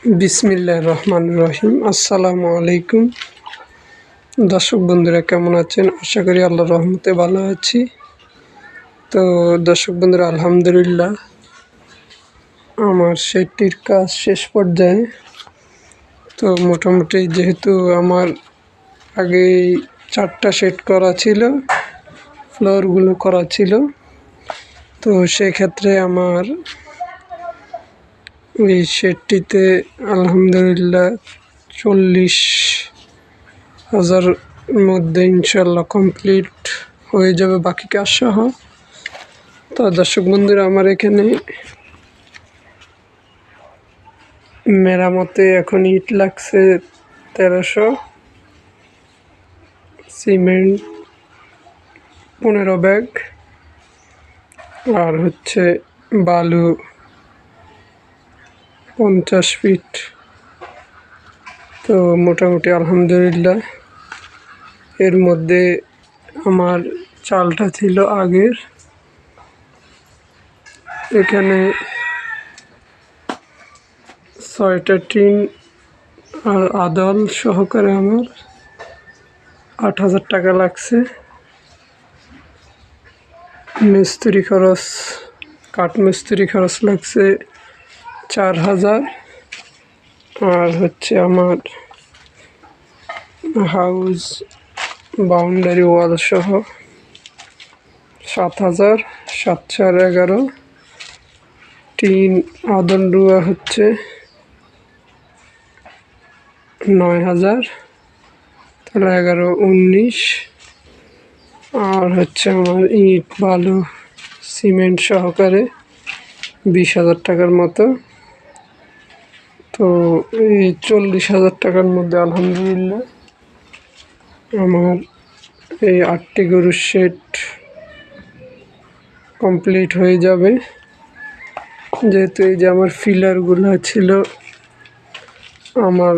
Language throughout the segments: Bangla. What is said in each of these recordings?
বিসমিল্লাহির রহমানির রহিম। আসসালামু আলাইকুম। দর্শক বন্ধুরা কেমন আছেন? আশা করি আল্লাহর রহমতে ভালো আছি। তো দর্শক বন্ধুরা, আলহামদুলিল্লাহ আমার সেটির কাজ শেষ পর্যায়ে। তো মোটামুটি যেহেতু আমার আগেই 4টা সেট করা ছিল, ফ্লোরগুলো করা ছিল, তো সেক্ষেত্রে আমার এই সেটটিতে আলহামদুলিল্লাহ 40,000 মধ্যে ইনশাল্লাহ কমপ্লিট হয়ে যাবে বাকি কাজ সহ। তো দর্শক বন্ধুরা, আমার এখানে মেরামতে এখন ইট লাগছে 1300, সিমেন্ট 15 ব্যাগ, আর হচ্ছে বালু 50 ফিট। তো মোটামুটি আলহামদুলিল্লাহ এর মধ্যে আমার চালটা ছিল আগের। এখানে 6টা টিন আর আদল সহকারে আমার 8,000 টাকা লাগছে। মিস্ত্রি খরচ, কাঠ মিস্ত্রি খরচ লাগছে 4,000, আর হচ্ছে আমার হাউস বাউন্ডারি ওয়াল সহ 7,000, 7/11। টিন আদল রুয়া হচ্ছে 9,000, তাহলে 11, 19। আর হচ্ছে আমার ইট বালু সিমেন্ট সহকারে 20,000 টাকার মতো। তো এই 40,000 টাকার মধ্যে আলহামদুলিল্লাহ আমার এই 8টি গরুর শেড কমপ্লিট হয়ে যাবে। যেহেতু এই যে আমার ফিলারগুলো ছিল আমার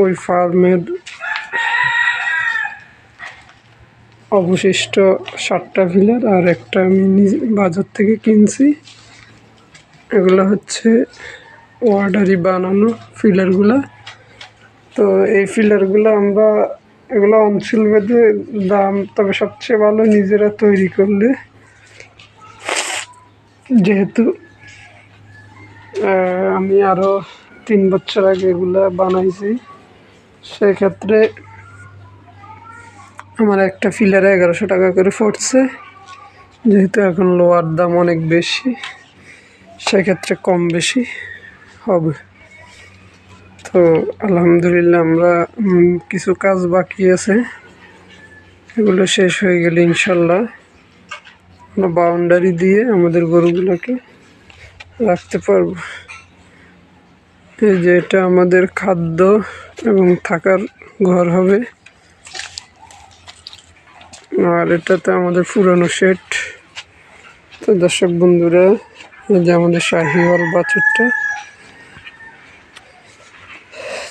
ওই ফার্মের অবশিষ্ট 7টা ফিলার, আর একটা আমি বাজার থেকে কিনছি। এগুলো হচ্ছে অর্ডারি বানানো ফিলারগুলো। তো এই ফিলারগুলো আমরা এগুলো অঞ্চল ভেদে দাম, তবে সবচেয়ে ভালো নিজেরা তৈরি করলে। যেহেতু আমি আরও 3 বছর আগে এগুলা বানাইছি, সেক্ষেত্রে আমার একটা ফিলারে 1100 টাকা করে পড়ছে। যেহেতু এখন লোহার দাম অনেক বেশি, সেক্ষেত্রে কম বেশি হবে। তো আলহামদুলিল্লাহ আমরা কিছু কাজ বাকি আছে, এগুলো শেষ হয়ে গেলে ইনশাল্লাহ আমরা বাউন্ডারি দিয়ে আমাদের গরুগুলোকে রাখতে পারবো। এই যে এটা আমাদের খাদ্য এবং থাকার ঘর হবে, আর এটাতে আমাদের পুরানো শেড। তো দর্শক বন্ধুরা, এই যে আমাদের শাহিওয়াল বাছুরটা।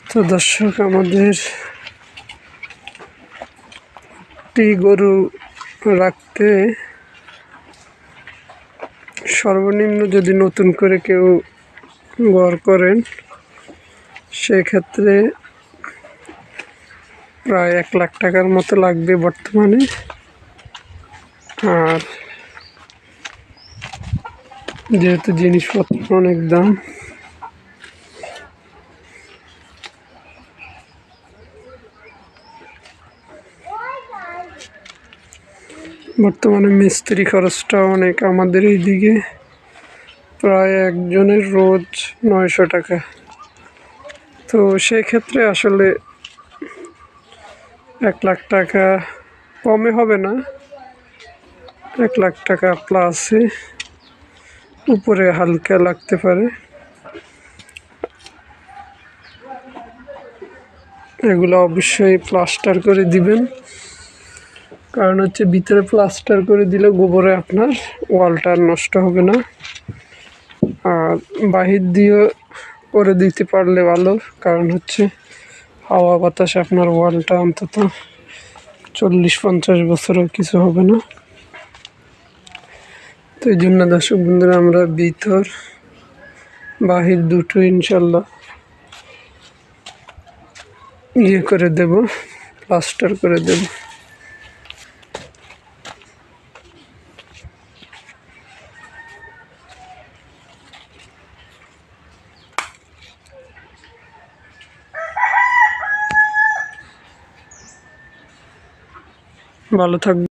তো দর্শক, আমাদের একটি গরু রাখতে সর্বনিম্ন যদি নতুন করে কেউ ঘর করেন, সেক্ষেত্রে প্রায় 1 লাখ টাকার মতো লাগবে বর্তমানে। আর যেহেতু জিনিসপত্র অনেক দাম, বর্তমানে মিস্ত্রি খরচটা অনেক আমাদের এইদিকে, প্রায় একজনের রোজ 900 টাকা। তো সেক্ষেত্রে আসলে 1 লাখ টাকা কমে হবে না, 1 লাখ টাকা প্লাসে উপরে হালকা লাগতে পারে। এগুলো অবশ্যই প্লাস্টার করে দিবেন, কারণ হচ্ছে ভিতরে প্লাস্টার করে দিলে গোবরে আপনার ওয়ালটা নষ্ট হবে না। আর বাহির দিয়ে করে দিতে পারলে ভালো, কারণ হচ্ছে হাওয়া বাতাস আপনার ওয়ালটা অন্তত 40-50 বছরও কিছু হবে না। তো এই জন্য দর্শক বন্ধুরা, আমরা ভিতর বাহির দুটো ইনশাল্লাহ ইয়ে করে দেব, প্লাস্টার করে দেব। ভালো থাকবে।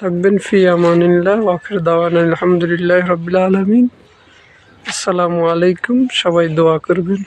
থাকবেন ফি আমানিল্লাহ, ওয়া আখির দাওয়ানা আলহামদুলিল্লাহি রাব্বিল আলামিন। আসসালামু আলাইকুম, সবাই দোয়া করবেন।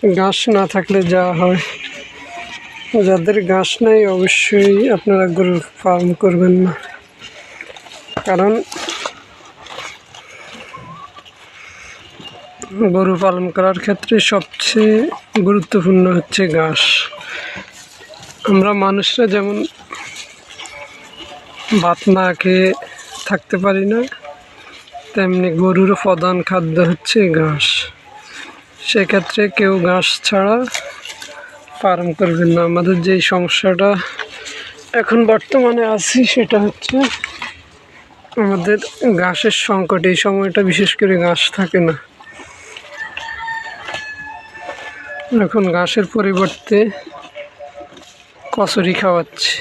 ঘাস না থাকলে যা হয়, যাদের ঘাস নাই অবশ্যই আপনারা গরুর ফার্ম করবেন না, কারণ গরু পালন করার ক্ষেত্রে সবচেয়ে গুরুত্বপূর্ণ হচ্ছে ঘাস। আমরা মানুষরা যেমন ভাত না খেয়ে থাকতে পারি না, তেমনি গরুরও প্রধান খাদ্য হচ্ছে ঘাস। সেক্ষেত্রে কেউ ঘাস ছাড়া ফার্ম করবেন না। আমাদের যেই সমস্যাটা এখন বর্তমানে আছি সেটা হচ্ছে আমাদের ঘাসের সংকট। এই সময়টা বিশেষ করে ঘাস থাকে না, এখন ঘাসের পরিবর্তে কচুরি খাওয়াচ্ছে।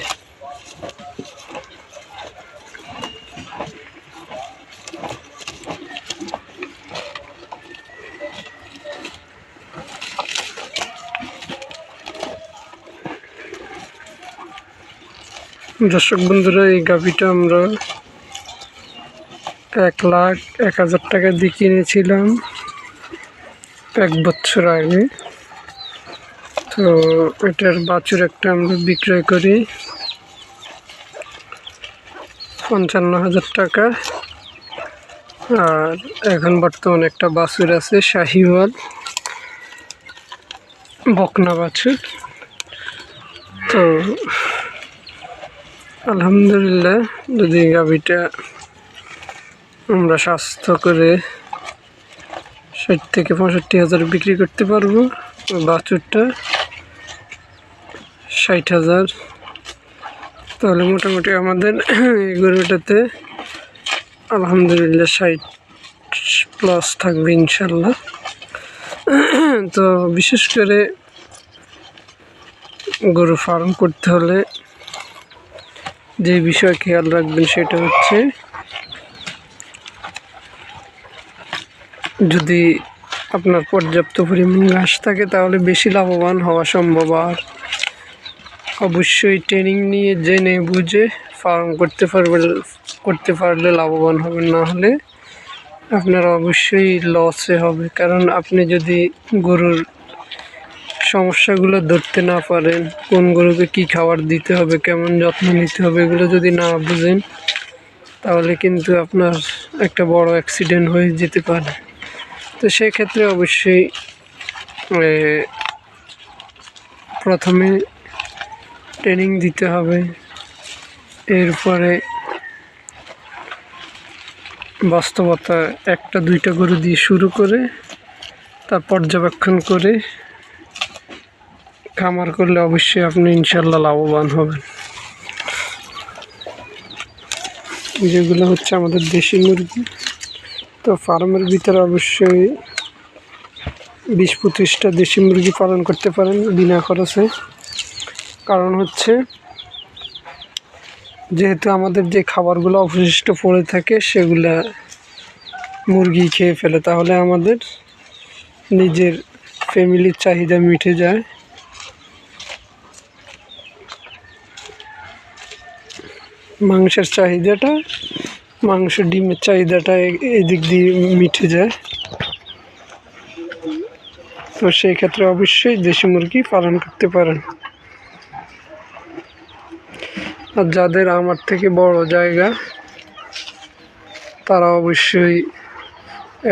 দর্শক বন্ধুরা, এই গাভীটা আমরা 1,01,000 টাকা দিয়ে কিনেছিলাম 1 বছর আগে। তো এটার বাছুর একটা আমরা বিক্রয় করি 55,000 টাকা। আর এখন বর্তমানে একটা বাছুর আছে শাহিওয়াল বকনা বাছুর। তো আলহামদুলিল্লাহ, যদি গাভীটা আমরা স্বাস্থ্য করে 60 থেকে 65,000 বিক্রি করতে পারবো, বাছুরটা 60,000, তাহলে মোটামুটি আমাদের এই গরুটাতে আলহামদুলিল্লাহ 60+ থাকবে ইনশাল্লাহ। তো বিশেষ করে গরু ফার্ম করতে হলে যে বিষয় খেয়াল রাখবেন সেটা হচ্ছে, যদি আপনার পর্যাপ্ত পরিমাণ ঘাস থাকে তাহলে বেশি লাভবান হওয়া সম্ভব। আর অবশ্যই ট্রেনিং নিয়ে জেনে বুঝে ফার্ম করতে পারলে লাভবান হবেন, না হলে আপনার অবশ্যই লসে হবে। কারণ আপনি যদি গরুর সমস্যাগুলো ধরতে না পারেন, কোন গরুকে কী খাবার দিতে হবে, কেমন যত্ন নিতে হবে, এগুলো যদি না বুঝেন তাহলে কিন্তু আপনার একটা বড় অ্যাক্সিডেন্ট হয়ে যেতে পারে। তো সেক্ষেত্রে অবশ্যই প্রথমে ট্রেনিং দিতে হবে, এরপরে বাস্তবতা 1-2টা গরু দিয়ে শুরু করে তা পর্যবেক্ষণ করে খামার করলে অবশ্যই আপনি ইনশাল্লাহ লাভবান হবেন। যেগুলো হচ্ছে আমাদের দেশি মুরগি, তো ফার্মের ভিতরে অবশ্যই 20-25টা দেশি মুরগি পালন করতে পারেন বিনা খরচে। কারণ হচ্ছে, যেহেতু আমাদের যে খাবারগুলো অবশিষ্ট পড়ে থাকে সেগুলা মুরগি খেয়ে ফেলে, তাহলে আমাদের নিজের ফ্যামিলির চাহিদা মিটে যায়। মাংসের চাহিদাটা, মাংস ডিমের চাহিদাটা এদিক দিয়ে মিটে যায়। তো সেই ক্ষেত্রে অবশ্যই দেশি মুরগি পালন করতে পারেন। আর যাদের আমার থেকে বড় জায়গা তারা অবশ্যই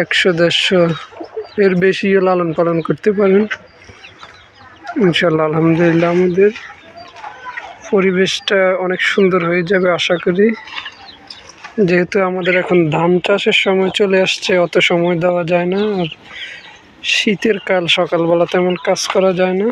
100-150 এর বেশিও লালন পালন করতে পারেন ইনশাল্লাহ। আলহামদুলিল্লাহ, আমাদের পরিবেশটা অনেক সুন্দর হয়ে যাবে আশা করি। যেহেতু আমাদের এখন ধান চাষের সময় চলে আসছে, অত সময় দেওয়া যায় না, আর শীতের কাল, সকালবেলা তেমন কাজ করা যায় না।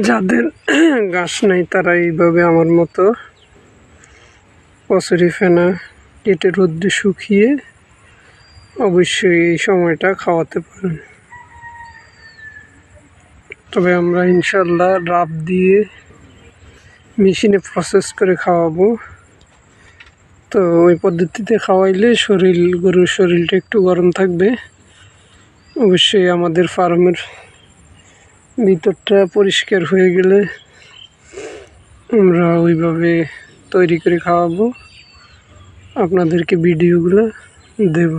যাদের ঘাস নেই তারা এইভাবে আমার মতো কচুরি ফেনা কেটে রোদ্রে শুকিয়ে অবশ্যই এই সময়টা খাওয়াতে পারেন। তবে আমরা ইনশাল্লাহ রাব দিয়ে মেশিনে প্রসেস করে খাওয়াবো। তো ওই পদ্ধতিতে খাওয়াইলে গরুর শরীরটা একটু গরম থাকবে। অবশ্যই আমাদের ফার্মের ভিতরটা পরিষ্কার হয়ে গেলে আমরা ওইভাবে তৈরি করে খাওয়াবো, আপনাদেরকে ভিডিওগুলো দেব।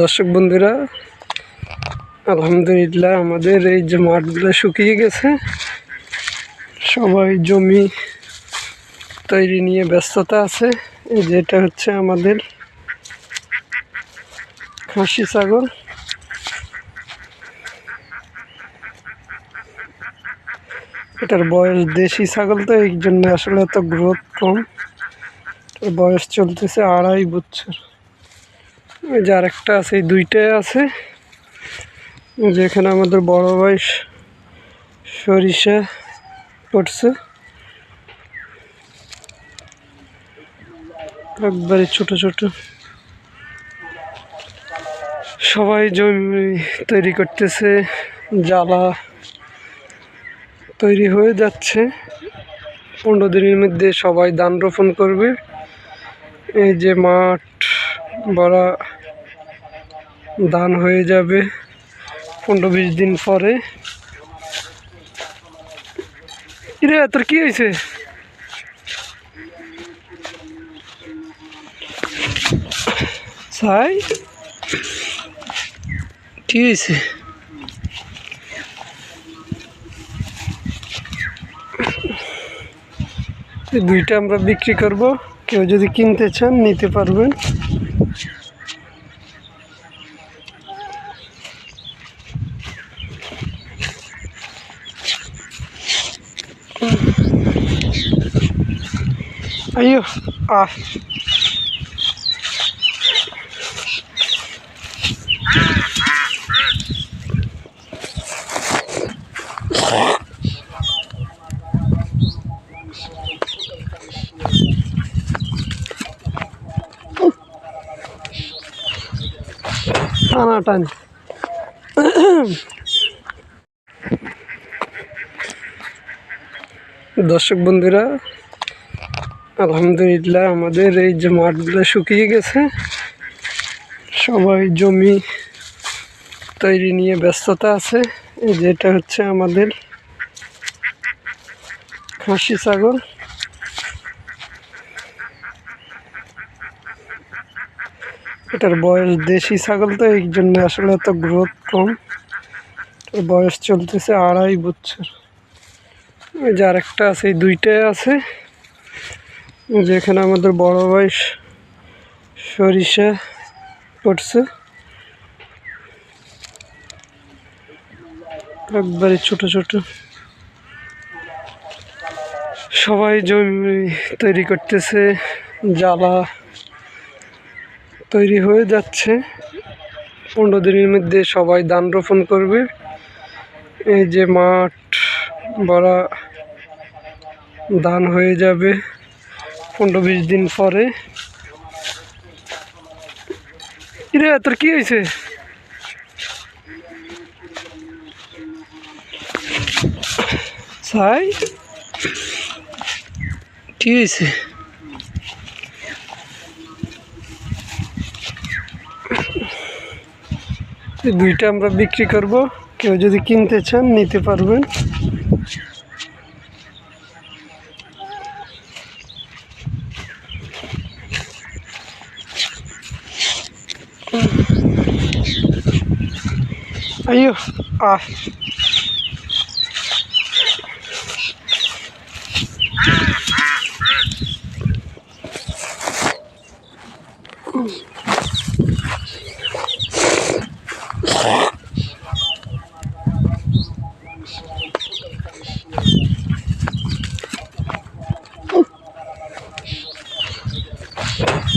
দর্শক বন্ধুরা, আলহামদুলিল্লাহ আমাদের এই যে মাঠগুলো শুকিয়ে গেছে, সবাই জমি তৈরি নিয়ে ব্যস্ততা আছে। যেটা হচ্ছে আমাদের খাসি ছাগল। এটার বয়স দেশি ছাগল, তো এই জন্য আসলে এত গ্রোথ কম। বয়স চলতেছে 2.5 বছর। ওই যে আরেকটা আছে, এই দুইটাই আছে। যেখানে আমাদের বড় ভাই সরিষা করছে, একবারে ছোট ছোট। সবাই জমি তৈরি করতেছে, জ্বালা তৈরি হয়ে যাচ্ছে। 15 দিনের মধ্যে সবাই ধান রোপণ করবে। এই যে মাঠ ভরা ধান হয়ে যাবে 15-20 দিন পরে। কিরে তোর কি হয়েছে? ছাই কি হয়েছে? দুইটা আমরা বিক্রি করব, কেউ যদি কিনতে চান নিতে পারবেন। আইয়ো আহ টানাটানি। দর্শক বন্ধুরা, আলহামদুলিল্লাহ আমাদের এই যে মাঠগুলো শুকিয়ে গেছে, সবাই জমি তৈরি নিয়ে ব্যস্ততা আছে। যেটা হচ্ছে আমাদের খাসি ছাগল। এটার বয়স দেশি ছাগল, তো এই জন্য আসলে এত গ্রোথ কম। বয়স চলতেছে 2.5 বছর। ওই যে আরেকটা আছে, এই দুইটাই আছে। যেখানে আমাদের বড় ভাই সরিষা করছে, একবারে ছোট ছোট। সবাই জমি তৈরি করতেছে, জ্বালা তৈরি হয়ে যাচ্ছে। 15 দিনের মধ্যে সবাই ধান রোপণ করবে। এই যে মাঠ ভরা ধান হয়ে যাবে 15-20 দিন পরে। কিরে তোর কি হয়েছে? ছাই কি হয়েছে? দুইটা আমরা বিক্রি করব, কেউ যদি কিনতে চান নিতে পারবেন। আইয়ো আহ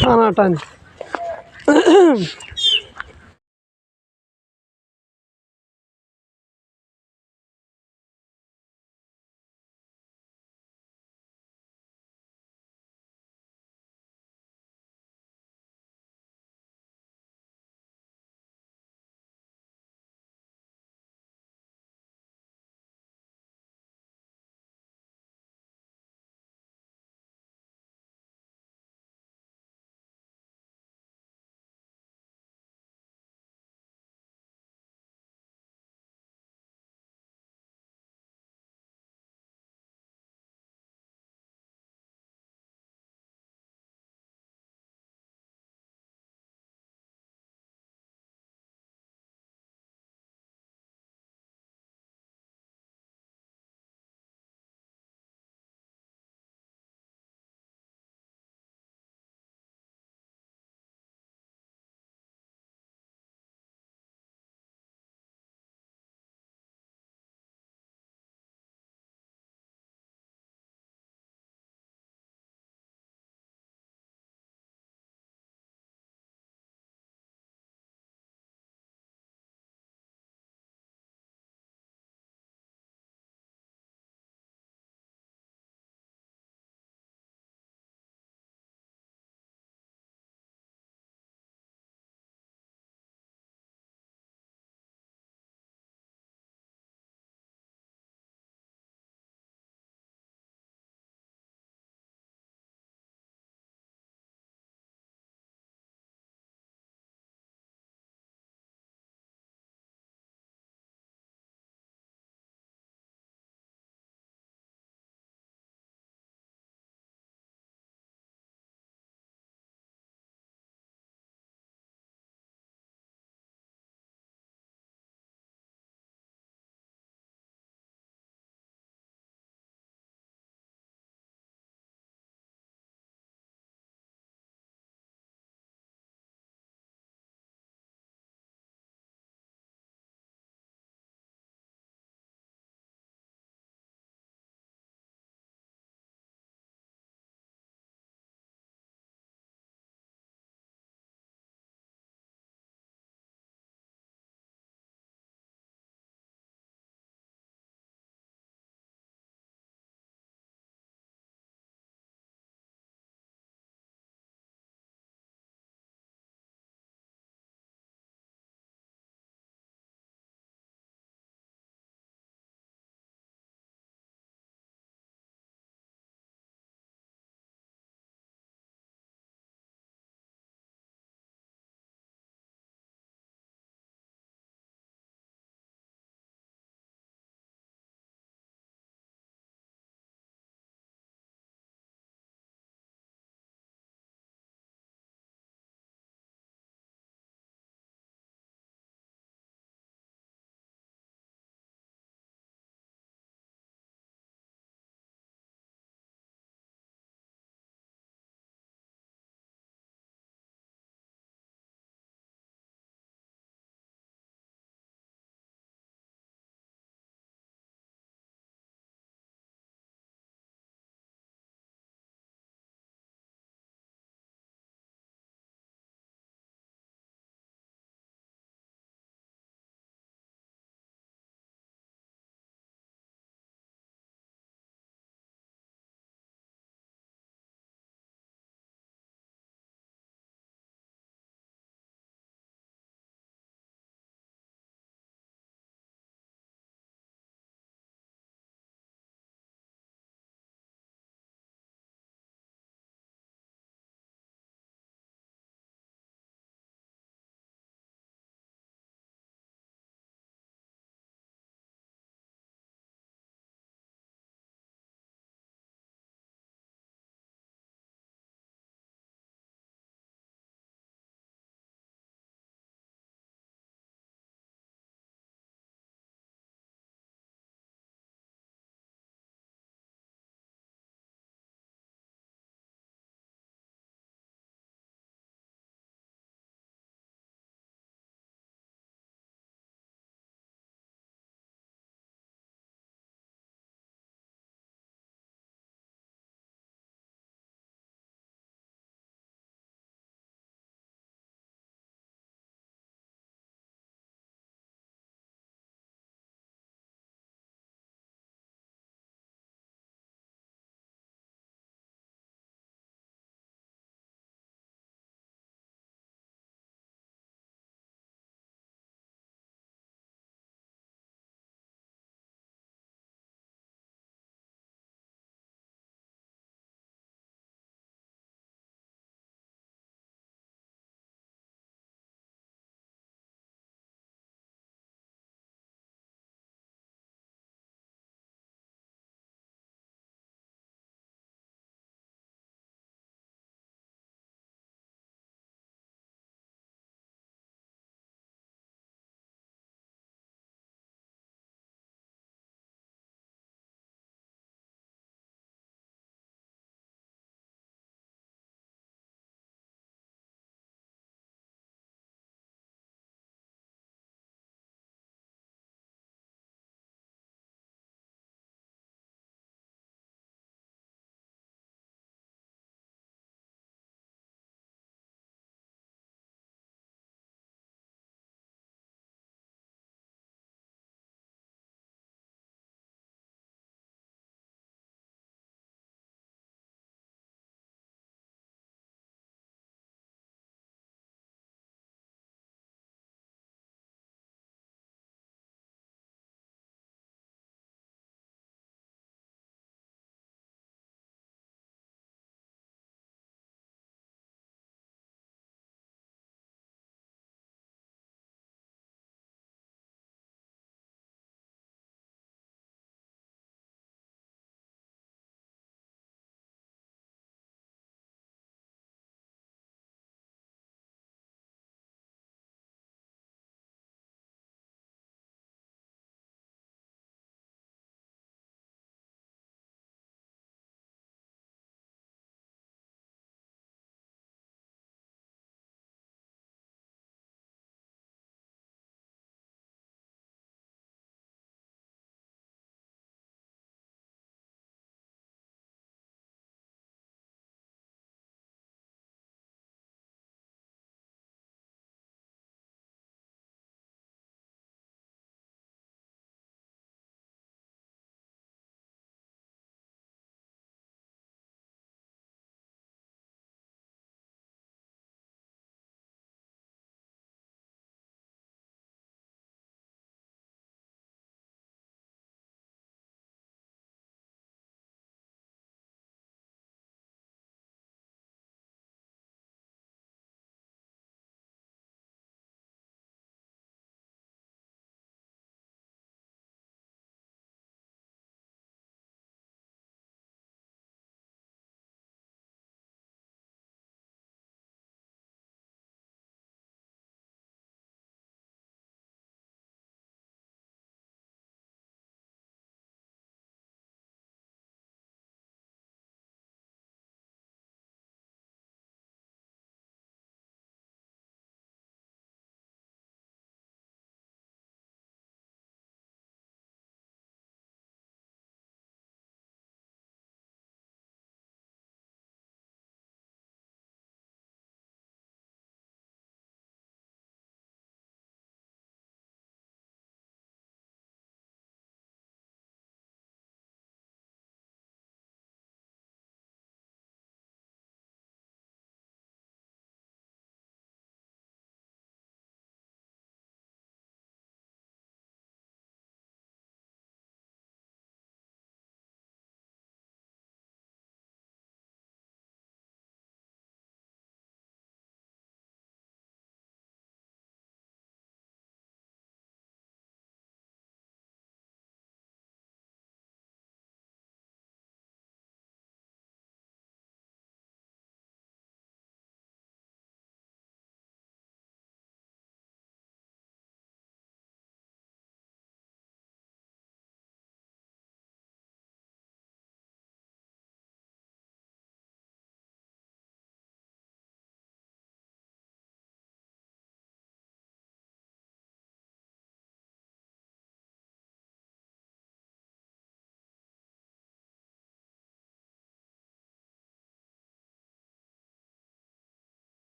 টানাটানি।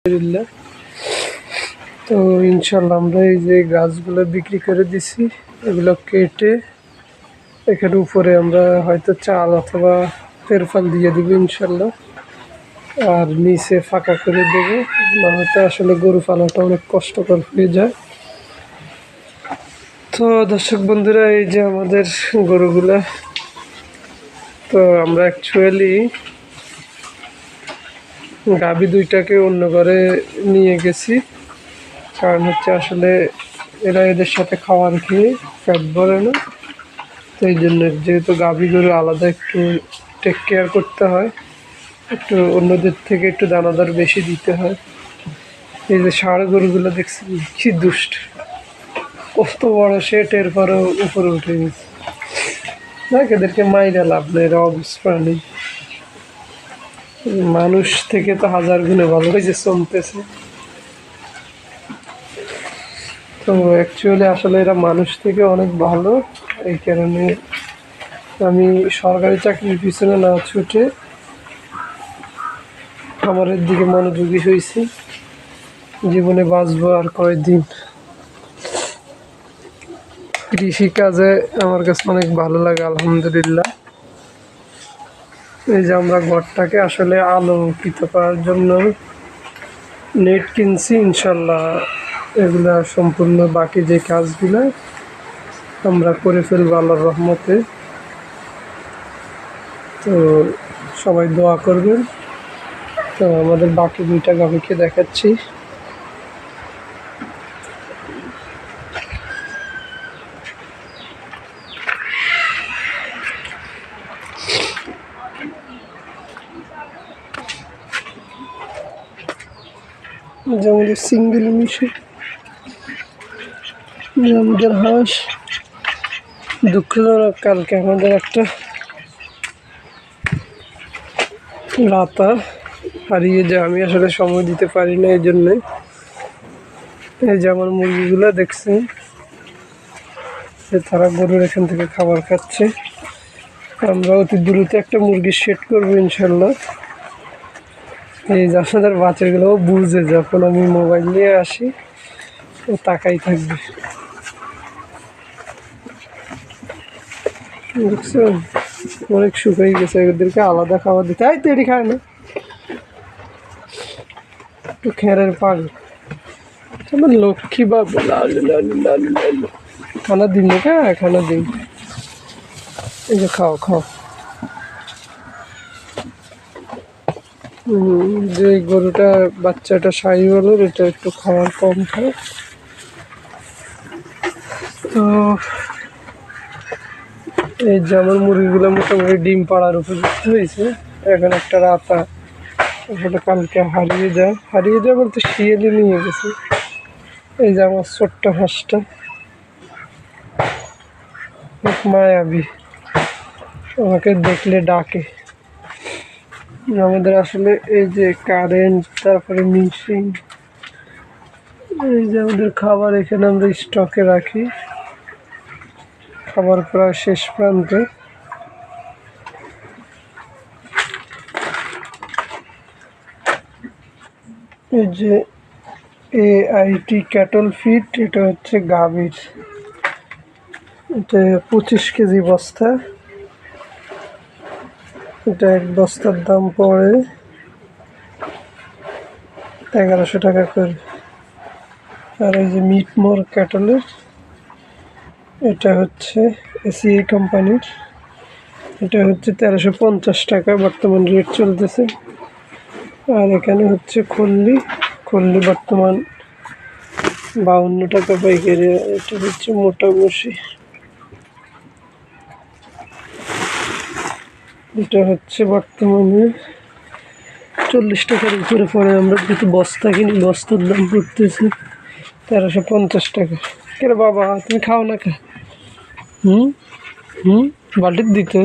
আলহামদুলিল্লাহ। তো ইনশাল্লাহ আমরা এই যে গাছগুলো বিক্রি করে দিছি, এগুলো কেটে এখানে উপরে আমরা হয়তো চাল অথবা তেরফাল দিয়ে দেবো ইনশাল্লাহ, আর নিচে ফাঁকা করে দেবো, না হয়তো আসলে গরু পালাটা অনেক কষ্টকর হয়ে যায়। তো দর্শক বন্ধুরা, এই যে আমাদের গরুগুলা, তো আমরা অ্যাকচুয়ালি গাভী দুইটাকে অন্য ঘরে নিয়ে গেছি, কারণ হচ্ছে আসলে এরা এদের সাথে খাবার খেয়ে পেট ভরে না। তো এই জন্য যেহেতু গাভী গরু আলাদা একটু টেক কেয়ার করতে হয়, একটু অন্যদের থেকে একটু দানাদার বেশি দিতে হয়। এই যে ষাঁড় গরুগুলো দেখছেন কি দুষ্ট, কত বড় সেট, এরপরও উপরে উঠে গেছে। দেখ, এদেরকে মাইরা লাভ নেই, এরা অবুঝ প্রাণী। মানুষ থেকে তো হাজার গুণে ভালো হয়েছে চলতেছে। তো অ্যাকচুয়ালি আসলে এরা মানুষ থেকে অনেক ভালো। এই কারণে আমি সরকারি চাকরির পিছনে না ছুটে খামারের দিকে মনোযোগী হয়েছি। জীবনে বাঁচবো আর কয়েকদিন। কৃষিকাজে আমার কাছে অনেক ভালো লাগে আলহামদুলিল্লাহ। এই যে আমরা ঘরটাকে আসলে আলোকিত করার জন্য নেট কিনছি, ইনশাল্লাহ এগুলা সম্পূর্ণ বাকি যে কাজগুলো আমরা করে ফেলবো আল্লাহর রহমতে। তো সবাই দোয়া করবেন। তো আমাদের বাকি দুইটা গাভীকে দেখাচ্ছি। যে আমাদের সিঙ্গেল মিশে, আমাদের হাঁস। দুঃখজনক, কালকে আমাদের একটা রাতা হারিয়ে যায়, আমি আসলে সময় দিতে পারি না, এই জন্যে। এই যে আমার মুরগিগুলো দেখছেন যে তারা গরুর এখান থেকে খাবার খাচ্ছে। আমরা অতি দ্রুত একটা মুরগির সেট করবো ইনশাল্লাহ। এই যে আপনাদের বাচ্চাগুলো বুঝে, যখন আমি মোবাইল নিয়ে আসি ও তাকাই থাকবে, দেখছেন অনেক শুকাই গেছে, এদেরকে আলাদা খাবার দিতে হয়। তো এটি খায় না, একটু খেরের পাগল, আমার লক্ষ্মী বাবু। খানা দিন না, খানা দিন। এই যে খাও খাও। যে গরুটা বাচ্চাটা শাহিওয়ালের, এটা একটু খাওয়ার কম খায়। তো এই যে আমার মুরগিগুলো মোটামুটি ডিম পাড়ার উপযুক্ত হয়েছে। এখন একটা রাতা ওটা কালকে হারিয়ে যায় বলতে শিয়ালি নিয়ে গেছে। এই যে আমার ছোট্ট হাঁসটা, মায়াবী, আমাকে দেখলে ডাকে। আমাদের আসলে এই যে কারেন্ট, তারপরে মিশিং, এই যে আমাদের খাবার এখানে আমরা স্টকে রাখি, খাবার প্রায় শেষ প্রান্তে। এই যে AIT ক্যাটল ফিড, এটা হচ্ছে গাভীর, এটা 25 কেজি বস্তা। এটা এক বস্তার দাম পড়ে 1100 টাকা করে। আর এই যে মিটমোর ক্যাটলের, এটা হচ্ছে ACA কোম্পানির, এটা হচ্ছে 1350 টাকা বর্তমান রেট চলতেছে। আর এখানে হচ্ছে খল্লি বর্তমান 52 টাকা পাইকারি। এটা হচ্ছে মোটা বসি, এটা হচ্ছে বর্তমানে 40 টাকার উপরে পড়ে। আমরা যেহেতু বস্তা কিনি, বস্তার দাম পড়তেছে 1350 টাকা। কেন বাবা, তুমি খাও না খা? বাল্টির দিতে,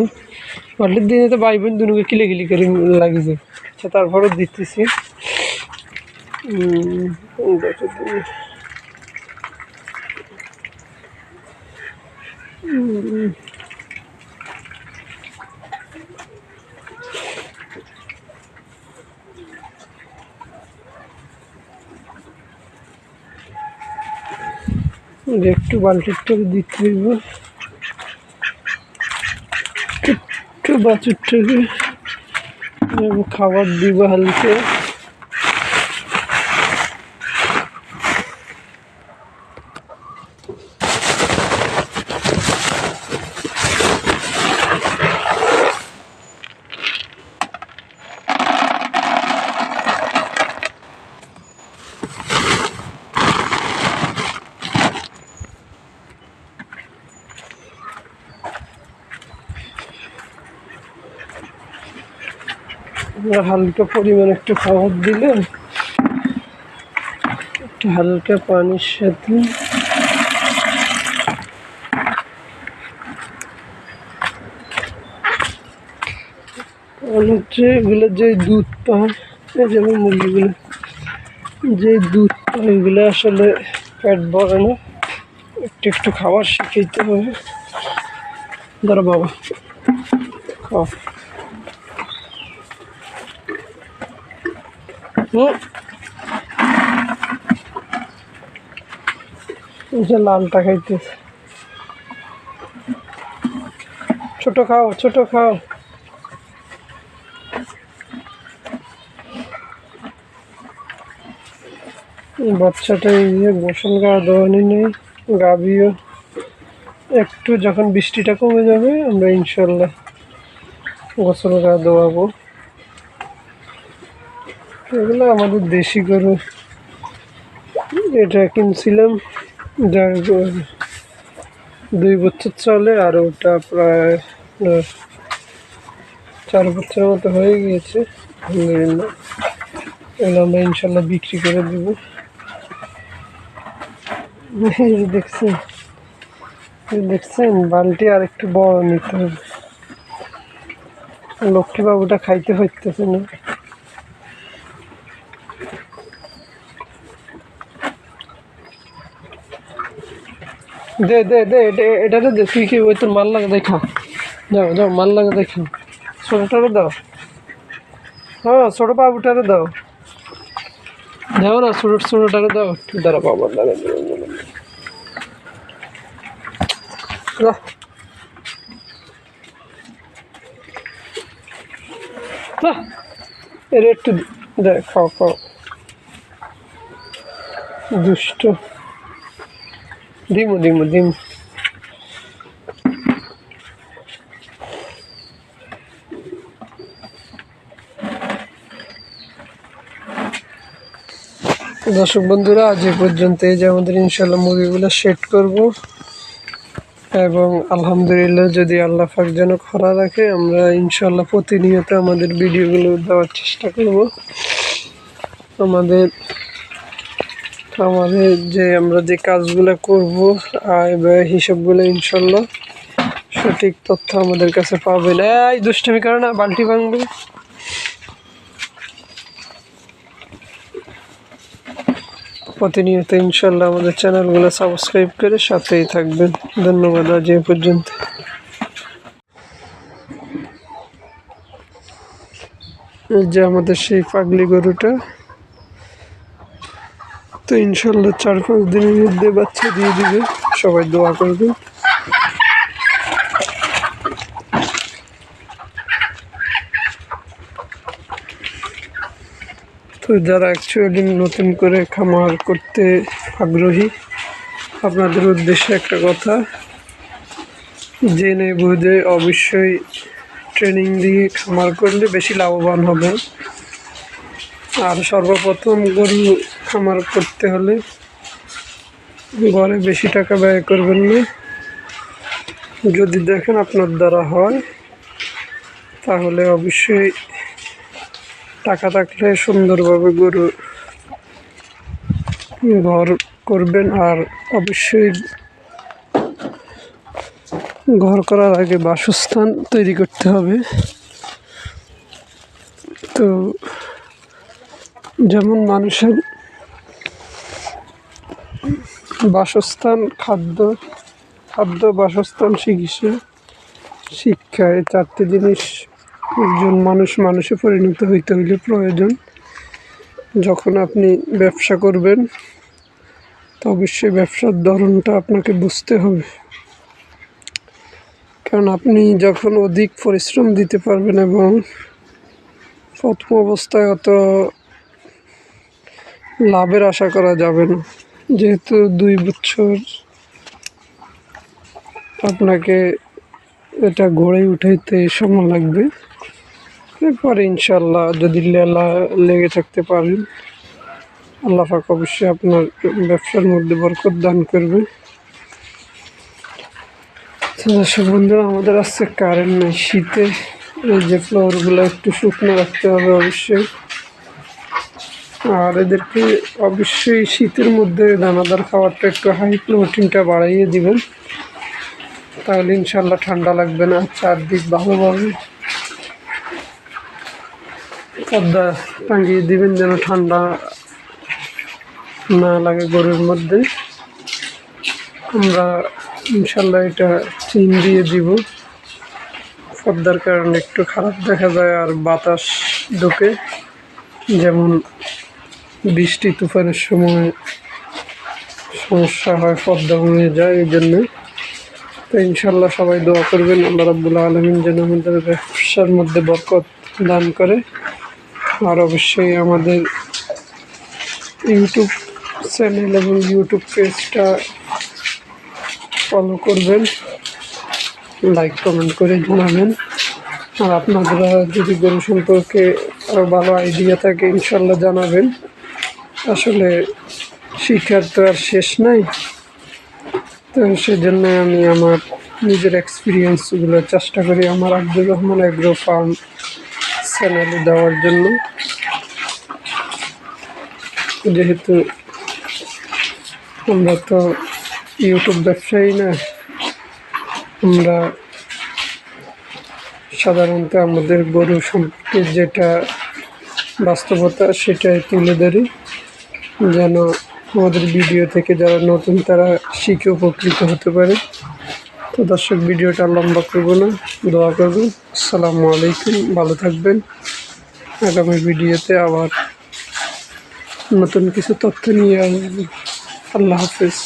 বাল্টির দিনে তো ভাই বোন দুনুকে কিলে করে লাগিয়েছে। আচ্ছা, তারপরও দিতেছি। একটু বালতিটা দিতে হইব, একটু বাছুরটাকে খাবার দিব হালকা। হালকা পরিমাণ একটু খাবার দিলে একটু হালকা পানির সাথে হচ্ছে এগুলো যে দুধ পায়, যেমন মুরগিগুলো যে দুধ পায় এগুলো আসলে পেট ভরে না, একটু একটু খাবার শিখাইতে হবে। ধরো বাবা খাও। লালটা খাইতেছে, ছোট খাও ছোট খাও। বাচ্চাটা এই যে গোসল গা দেওয়ানি নেই, গাভিও একটু যখন বৃষ্টিটা কমে যাবে আমরা ইনশাল্লাহ গোসল গা দেওয়াবো। এগুলো আমাদের দেশি গরু, এটা কিনছিলাম যার 2 বছর চলে, আর ওটা প্রায় 4 বছরের মতো হয়ে গিয়েছে। আলহামদুলিল্লাহ এগুলো আমরা ইনশাল্লাহ বিক্রি করে দেব। দেখছেন দেখছেন বালতি আর একটু বড় নিতে হবে, লক্ষ্মী বাবুটা খাইতে হইতেছে না। দে দে দে এটাতে দে, তুই কি ওই তোর মাল লাগে দেখা, যাও যাও মাল লাগে দেখা। ছোটোটারে দাও, হ্যাঁ ছোটো বাবুটারে দাও, যাও না ছোটোটারে দাও। দাঁড়া বাবা দাঁড়া, এর একটু দে, খাও খাও দুষ্ট। দিমু দিমু দিমু। দর্শক বন্ধুরা আজ এ পর্যন্ত, এই যে আমাদের ইনশাল্লাহ মুরগিগুলো সেট করব, এবং আলহামদুলিল্লাহ যদি আল্লাহ পাক যেন খরা রাখে আমরা ইনশাল্লাহ প্রতিনিয়ত আমাদের ভিডিওগুলো দেওয়ার চেষ্টা করব। আমাদের যে আমরা যে কাজগুলো করব আয় ব্যয় হিসাবগুলো ইনশাল্লাহ সঠিক তথ্য আমাদের কাছে পাবেন। এই দুষ্টামি করে না, বালতি ভাঙবে। প্রতিনিয়ত ইনশাল্লাহ আমাদের চ্যানেলগুলো সাবস্ক্রাইব করে সাথেই থাকবেন। ধন্যবাদ আজ এ পর্যন্ত। এই যে আমাদের সেই পাগলি গরুটা, তো ইনশাল্লাহ 4-5 দিনের মধ্যে বাচ্চা দিয়ে দিবে, সবাই দোয়া করবেন। তো যারা অ্যাকচুয়ালি নতুন করে খামার করতে আগ্রহী, আপনাদের উদ্দেশ্যে একটা কথা, জেনে বুঝে অবশ্যই ট্রেনিং দিয়ে খামার করলে বেশি লাভবান হবেন। আর সর্বপ্রথম গরু খামার করতে হলে ঘরে বেশি টাকা ব্যয় করবেন না। যদি দেখেন আপনার দ্বারা হয় তাহলে অবশ্যই টাকা থাকলে সুন্দরভাবে গরু ঘর করবেন। আর অবশ্যই ঘর করার আগে বাসস্থান তৈরি করতে হবে। তো যেমন মানুষের বাসস্থান, খাদ্য বাসস্থান, শিক্ষা, এই 4টি জিনিস একজন মানুষে পরিণত হইতে হইলে প্রয়োজন। যখন আপনি ব্যবসা করবেন তো অবশ্যই ব্যবসার ধরনটা আপনাকে বুঝতে হবে, কারণ আপনি যখন অধিক পরিশ্রম দিতে পারবেন এবং প্রথম অবস্থায় অত লাভের আশা করা যাবে না, যেহেতু 2 বছর আপনাকে এটা গড়ে উঠাইতে সময় লাগবে। এরপরে ইনশাল্লাহ যদি লেগে থাকতে পারেন, আল্লাহ পাক অবশ্যই আপনার ব্যবসার মধ্যে বরকত দান করবে। দর্শক বন্ধুরা, আমাদের আজকে কারেন্ট নেই, শীতে এই যে ফ্লোরগুলো একটু শুকনো রাখতে হবে অবশ্যই, আর এদেরকে অবশ্যই শীতের মধ্যে দানাদার খাবারটা একটু হাই প্রোটিনটা বাড়াইয়ে দিবেন, তাহলে ইনশাল্লাহ ঠান্ডা লাগবে না। চারদিক ভালোভাবে পর্দা টাঙিয়ে দিবেন যেন ঠান্ডা না লাগে গরুর মধ্যে। আমরা ইনশাল্লাহ এটা চিন দিয়ে দিব, পর্দার কারণে একটু খারাপ দেখা যায় আর বাতাস ঢোকে, যেমন বৃষ্টি তুফানের সময় সমস্যা হয়, পর্দা ভেঙে যায়। এই জন্যে তো ইনশাল্লাহ সবাই দোয়া করবেন আল্লাহ রাব্বুল আলামিন যেন আমাদের ব্যবসার মধ্যে বরকত দান করে। আর অবশ্যই আমাদের ইউটিউব চ্যানেল এবং ইউটিউব পেজটা ফলো করবেন, লাইক কমেন্ট করে জানাবেন। আর আপনারা যদি গরু সম্পর্কে আরও ভালো আইডিয়া থাকে ইনশাল্লাহ জানাবেন। আসলে শিক্ষার তো আর শেষ নাই, তো সেজন্য আমি আমার নিজের এক্সপিরিয়েন্সগুলো চেষ্টা করি আমার আব্দুর রহমান এগ্রো ফার্ম চ্যানেলে দেওয়ার জন্য, যেহেতু আমরা তো ইউটিউব ব্যবসায়ী না, আমরা সাধারণত আমাদের গরু সম্পর্কে যেটা বাস্তবতা সেটাই তুলে ধরি, যেন আমাদের ভিডিও থেকে যারা নতুন তারা শিখে উপকৃত হতে পারে। তো দর্শক, ভিডিওটা লম্বা করব না, দোয়া করবেন। আসসালামু আলাইকুম, ভালো থাকবেন। আগামী ভিডিওতে আবার নতুন কিছু তথ্য নিয়ে আসবেন। আল্লাহ হাফেজ।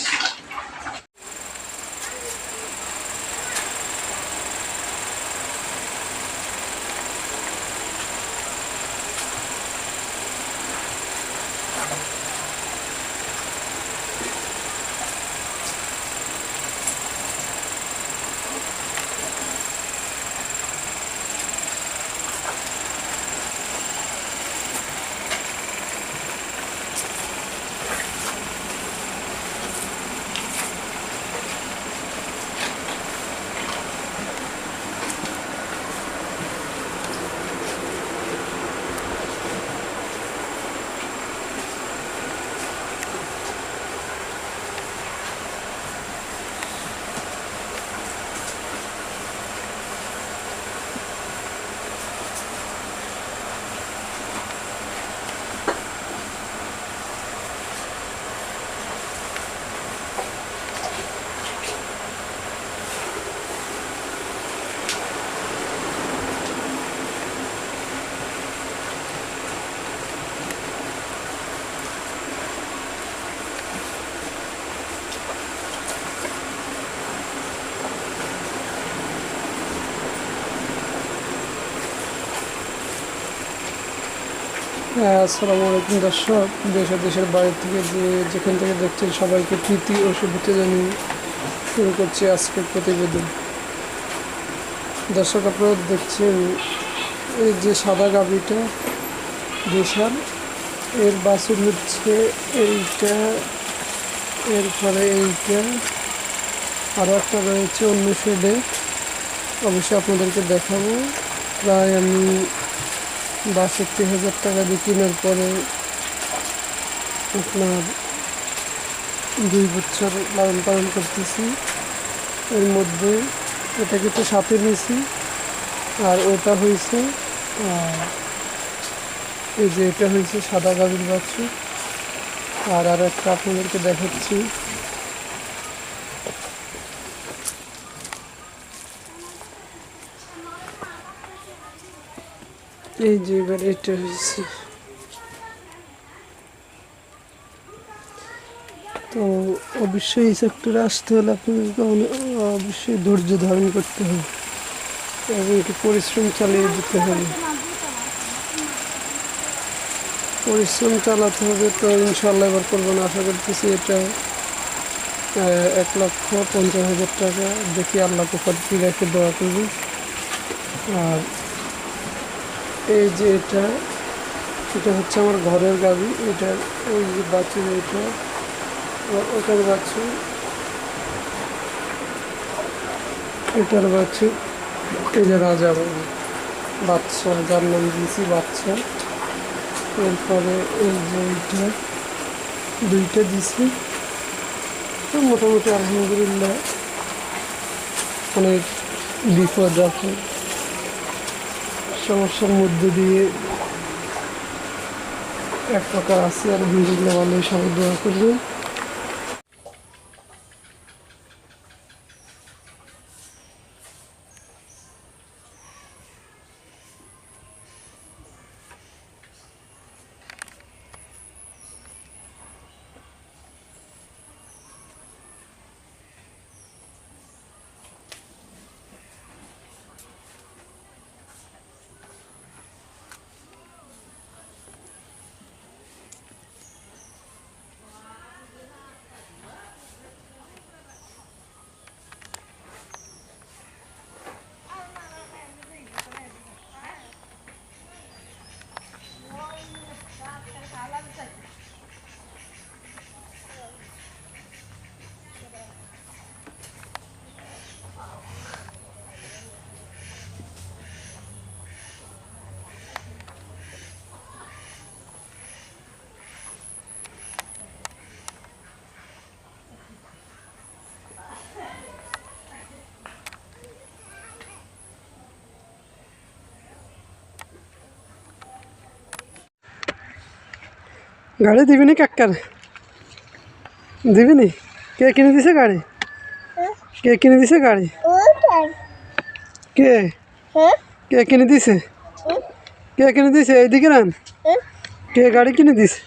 আসসালামু আলাইকুম দর্শক, দেশ ও দেশের বাইরে থেকে যেখান থেকে দেখছেন সবাইকে প্রীতি ও শুভেচ্ছা জানিয়ে শুরু করছি আজকের প্রতিবেদন। দর্শক, আপনারা দেখছেন এই যে সাদা গাভীটা দেশাল, এর বাছুর হচ্ছে এইটা, এরপরে এইটা, আরও একটা রয়েছে অন্য শেডে, অবশ্যই আপনাদেরকে দেখাবো। প্রায় আমি ৬২,০০০ টাকা দিয়ে কেনার পরে আপনার 2 বছর লালন পালন করতেছি। এর মধ্যে এটাকে তো সাথে নিয়েছি, আর ওটা হয়েছে এই যে এটা হয়েছে সাদা গাভীর বাছুর। আর একটা আপনাদেরকে দেখাচ্ছি, এই যে এবার এটা হয়েছে। তো তো অবশ্যই এই সেক্টরে আসতে হলে আপনাদেরকে অবশ্যই ধৈর্য ধারণ করতে হবে এবং একটু পরিশ্রম চালিয়ে যেতে হবে। পরিশ্রম চালাতে হবে। তো ইনশাল্লাহ এবার করবো না, আশা করতেছি এটা 1,50,000 টাকা। দেখি আল্লাহকে কি রেখে দোয়া করবো। আর এই যে এটা হচ্ছে আমার ঘরের গাভী। এটা ওই যে বাছুর, এটা ওটার বাছুর, এটার বাছুর। এই যে রাজা বাচ্চা, যার নাম দিয়েছি বাচ্চা। এরপরে এই যে এইটা দুইটা দিছি। তো মোটামুটি আলহামদুলিল্লাহ অনেক বিপদ আপদ সমস্যার মধ্যে দিয়ে এক প্রকার আছে। আলহামদুলিল্লাহ ভালোই, সবাই দোয়া করবেন। গাড়ি দিবি নি? কাক্কার দিবি নি? কে কিনে দিছে গাড়ি? কে কিনে দিছে গাড়ি? কে কে কিনে দিছে? কে কিনে দিছে? এইদিকে রান। কে গাড়ি কিনে দিছে?